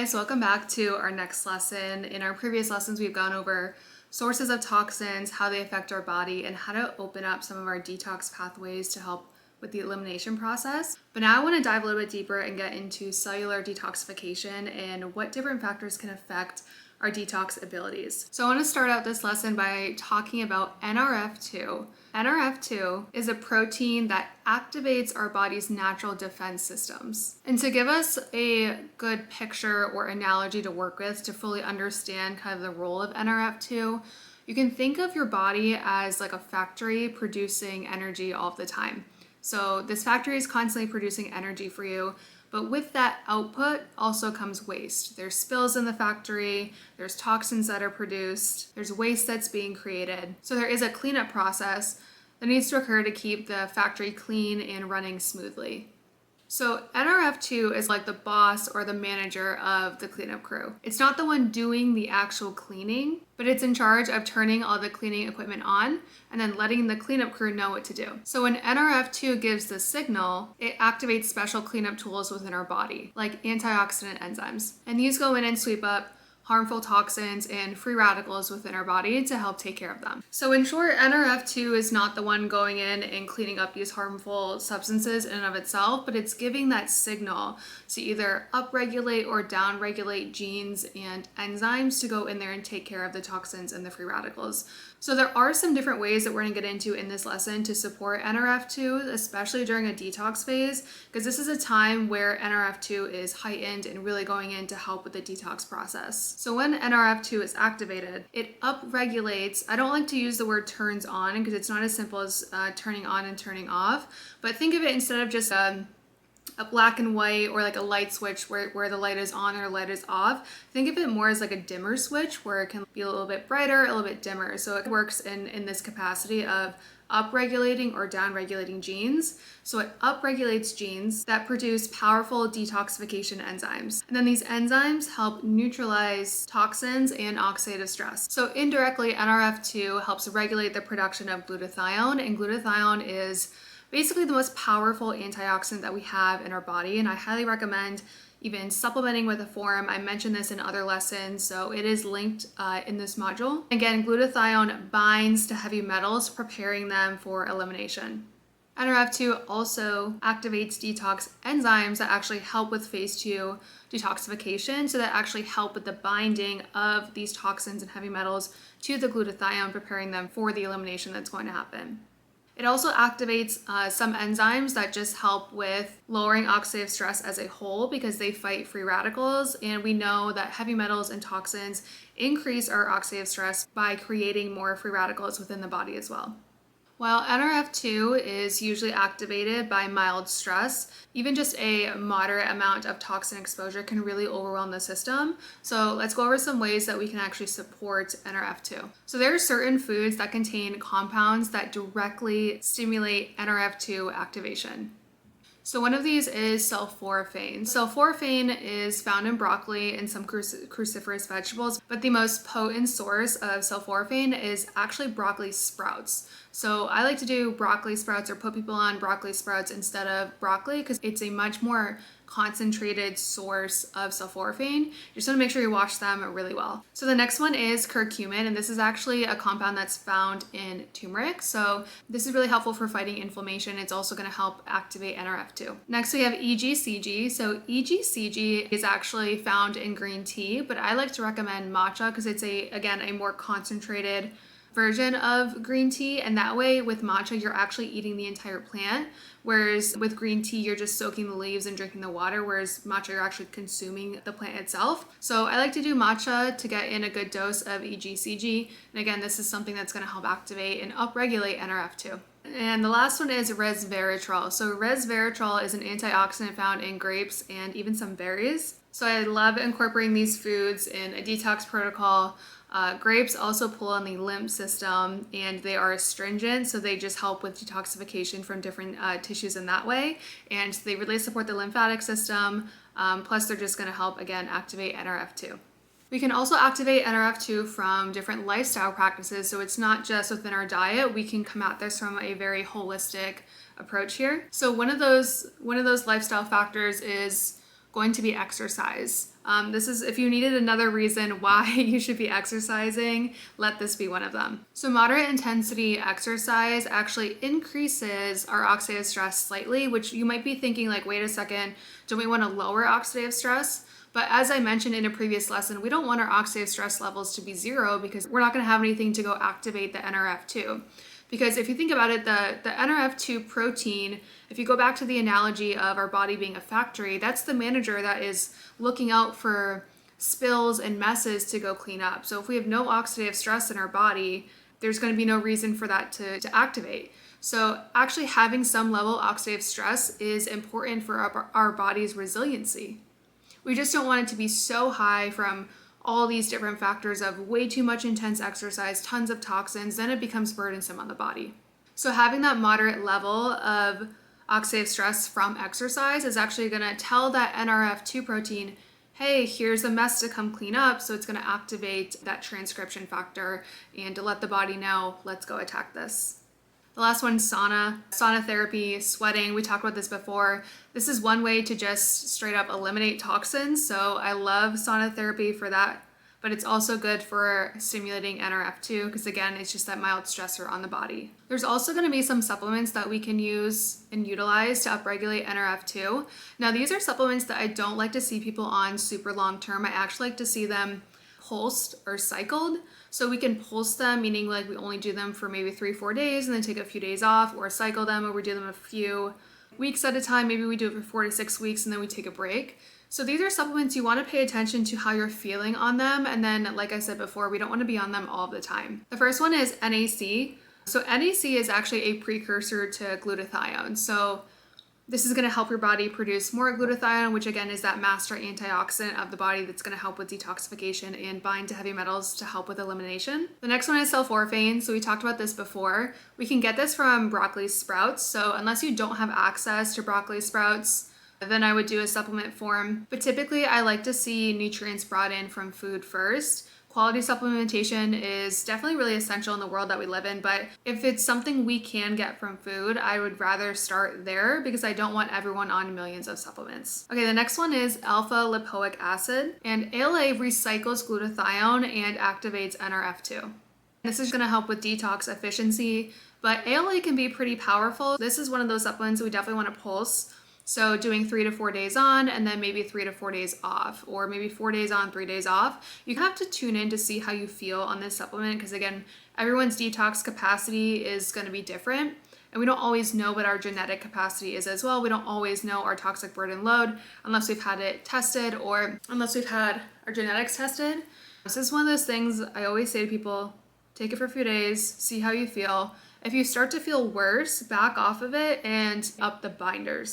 guys, welcome back to our next lesson. In our previous lessons, we've gone over sources of toxins, how they affect our body, and how to open up some of our detox pathways to help with the elimination process. But now I want to dive a little bit deeper and get into cellular detoxification and what different factors can affect our detox abilities. So I want to start out this lesson by talking about NRF2. NRF2 is a protein that activates our body's natural defense systems. And to give us a good picture or analogy to work with to fully understand kind of the role of NRF2, you can think of your body as like a factory producing energy all the time. So this factory is constantly producing energy for you, but with that output also comes waste. There's spills in the factory, there's toxins that are produced, there's waste that's being created. So there is a cleanup process that needs to occur to keep the factory clean and running smoothly. So NRF2 is like the boss or the manager of the cleanup crew. It's not the one doing the actual cleaning, but it's in charge of turning all the cleaning equipment on and then letting the cleanup crew know what to do. So when NRF2 gives the signal, it activates special cleanup tools within our body, like antioxidant enzymes. And these go in and sweep up harmful toxins and free radicals within our body to help take care of them. So in short, NRF2 is not the one going in and cleaning up these harmful substances in and of itself, but it's giving that signal to either upregulate or downregulate genes and enzymes to go in there and take care of the toxins and the free radicals. So there are some different ways that we're going to get into in this lesson to support NRF2, especially during a detox phase, because this is a time where NRF2 is heightened and really going in to help with the detox process. So when NRF2 is activated, it upregulates. I don't like to use the word turns on because it's not as simple as turning on and turning off, but think of it instead of just a black and white or like a light switch where the light is on or light is off. Think of it more as like a dimmer switch where it can be a little bit brighter, a little bit dimmer. So it works in this capacity of upregulating or downregulating genes. So it upregulates genes that produce powerful detoxification enzymes. And then these enzymes help neutralize toxins and oxidative stress. So indirectly, NRF2 helps regulate the production of glutathione, and glutathione is basically the most powerful antioxidant that we have in our body, and I highly recommend even supplementing with a form. I mentioned this in other lessons, so it is linked in this module. Again, glutathione binds to heavy metals, preparing them for elimination. NRF2 also activates detox enzymes that actually help with phase 2 detoxification, so that actually help with the binding of these toxins and heavy metals to the glutathione, preparing them for the elimination that's going to happen. It also activates some enzymes that just help with lowering oxidative stress as a whole because they fight free radicals, and we know that heavy metals and toxins increase our oxidative stress by creating more free radicals within the body as well. While NRF2 is usually activated by mild stress, even just a moderate amount of toxin exposure can really overwhelm the system. So let's go over some ways that we can actually support NRF2. So there are certain foods that contain compounds that directly stimulate NRF2 activation. So one of these is sulforaphane. Sulforaphane is found in broccoli and some cruciferous vegetables, but the most potent source of sulforaphane is actually broccoli sprouts. So I like to do broccoli sprouts or put people on broccoli sprouts instead of broccoli because it's a much more concentrated source of sulforaphane. You just want to make sure you wash them really well. So the next one is curcumin, and this is actually a compound that's found in turmeric. So this is really helpful for fighting inflammation. It's also going to help activate NRF2. Next we have EGCG. So EGCG is actually found in green tea, but I like to recommend matcha because it's a more concentrated version of green tea, and that way with matcha you're actually eating the entire plant, whereas with green tea you're just soaking the leaves and drinking the water, whereas matcha you're actually consuming the plant itself. So I like to do matcha to get in a good dose of EGCG, and again this is something that's going to help activate and upregulate NRF2. And the last one is resveratrol. So resveratrol is an antioxidant found in grapes and even some berries. So I love incorporating these foods in a detox protocol. Grapes also pull on the lymph system, and they are astringent, so they just help with detoxification from different tissues in that way, and they really support the lymphatic system, plus they're just going to help, again, activate NRF2. We can also activate NRF2 from different lifestyle practices, so it's not just within our diet. We can come at this from a very holistic approach here. So one of those lifestyle factors is going to be exercise. This is, if you needed another reason why you should be exercising, let this be one of them. So moderate intensity exercise actually increases our oxidative stress slightly, which you might be thinking like, wait a second, don't we want to lower oxidative stress? But as I mentioned in a previous lesson, we don't want our oxidative stress levels to be zero because we're not going to have anything to go activate the NRF2. Because if you think about it, the NRF2 protein, if you go back to the analogy of our body being a factory, that's the manager that is looking out for spills and messes to go clean up. So if we have no oxidative stress in our body, there's going to be no reason for that to activate. So actually having some level of oxidative stress is important for our body's resiliency. We just don't want it to be so high from all these different factors of way too much intense exercise, tons of toxins, then it becomes burdensome on the body. So having that moderate level of oxidative stress from exercise is actually going to tell that NRF2 protein, hey, here's a mess to come clean up. So it's going to activate that transcription factor and to let the body know, let's go attack this. The last one, sauna therapy, sweating. We talked about this before. This is one way to just straight up eliminate toxins. So I love sauna therapy for that, but it's also good for stimulating NRF2 because again, it's just that mild stressor on the body. There's also going to be some supplements that we can use and utilize to upregulate NRF2. Now, these are supplements that I don't like to see people on super long term. I actually like to see them pulsed or cycled. So we can pulse them, meaning like we only do them for maybe 3-4 days and then take a few days off, or cycle them, or we do them a few weeks at a time. Maybe we do it for 4 to 6 weeks and then we take a break. So these are supplements you want to pay attention to how you're feeling on them. And then, like I said before, we don't want to be on them all the time. The first one is NAC. So NAC is actually a precursor to glutathione. So this is going to help your body produce more glutathione, which again is that master antioxidant of the body that's going to help with detoxification and bind to heavy metals to help with elimination. The next one is sulforaphane. So we talked about this before. We can get this from broccoli sprouts. So unless you don't have access to broccoli sprouts, then I would do a supplement form. But typically I like to see nutrients brought in from food first. Quality supplementation is definitely really essential in the world that we live in, but if it's something we can get from food, I would rather start there because I don't want everyone on millions of supplements. Okay, the next one is alpha lipoic acid, and ALA recycles glutathione and activates NRF2. This is going to help with detox efficiency, but ALA can be pretty powerful. This is one of those supplements we definitely want to pulse. So doing 3 to 4 days on and then maybe 3 to 4 days off, or maybe 4 days on, 3 days off. You have to tune in to see how you feel on this supplement because again, everyone's detox capacity is going to be different. And we don't always know what our genetic capacity is as well. We don't always know our toxic burden load unless we've had it tested or unless we've had our genetics tested. This is one of those things I always say to people, take it for a few days, see how you feel. If you start to feel worse, back off of it and up the binders.